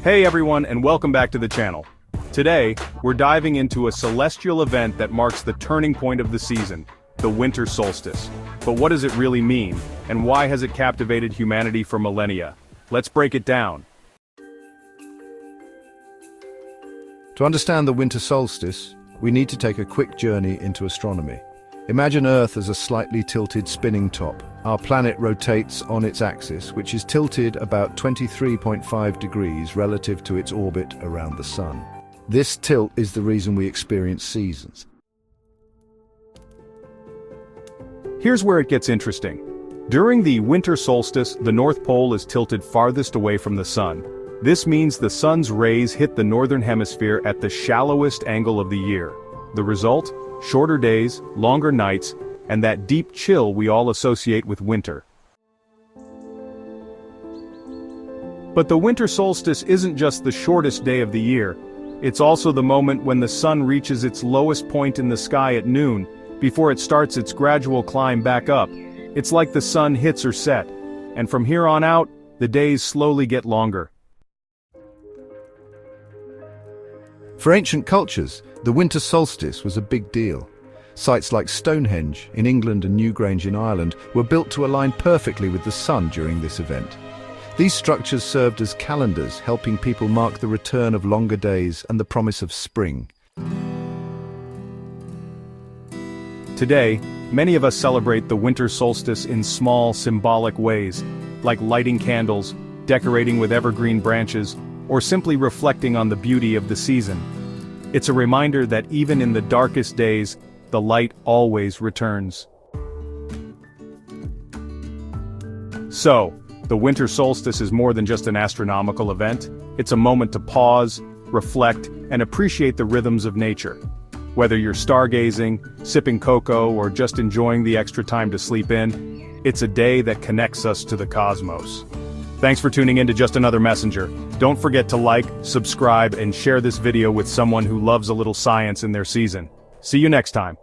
Hey everyone, and welcome back to the channel. Today, we're diving into a celestial event that marks the turning point of the season, the Winter Solstice. But what does it really mean, and why has it captivated humanity for millennia? Let's break it down. To understand the winter solstice, we need to take a quick journey into astronomy. Imagine Earth as a slightly tilted spinning top. Our planet rotates on its axis, which is tilted about 23.5 degrees relative to its orbit around the Sun. This tilt is the reason we experience seasons. Here's where it gets interesting. During the winter solstice, the North Pole is tilted farthest away from the Sun. This means the Sun's rays hit the northern hemisphere at the shallowest angle of the year. The result? Shorter days, longer nights, and that deep chill we all associate with winter. But the winter solstice isn't just the shortest day of the year. It's also the moment when the sun reaches its lowest point in the sky at noon, before it starts its gradual climb back up. It's like the sun hits her set, and from here on out, the days slowly get longer. For ancient cultures, the winter solstice was a big deal. Sites like Stonehenge in England and Newgrange in Ireland were built to align perfectly with the sun during this event. These structures served as calendars, helping people mark the return of longer days and the promise of spring. Today, many of us celebrate the winter solstice in small, symbolic ways, like lighting candles, decorating with evergreen branches, or simply reflecting on the beauty of the season. It's a reminder that even in the darkest days, the light always returns. So, the winter solstice is more than just an astronomical event. It's a moment to pause, reflect, and appreciate the rhythms of nature. Whether you're stargazing, sipping cocoa, or just enjoying the extra time to sleep in, it's a day that connects us to the cosmos. Thanks for tuning in to Just Another Messenger. Don't forget to like, subscribe, and share this video with someone who loves a little science in their season. See you next time.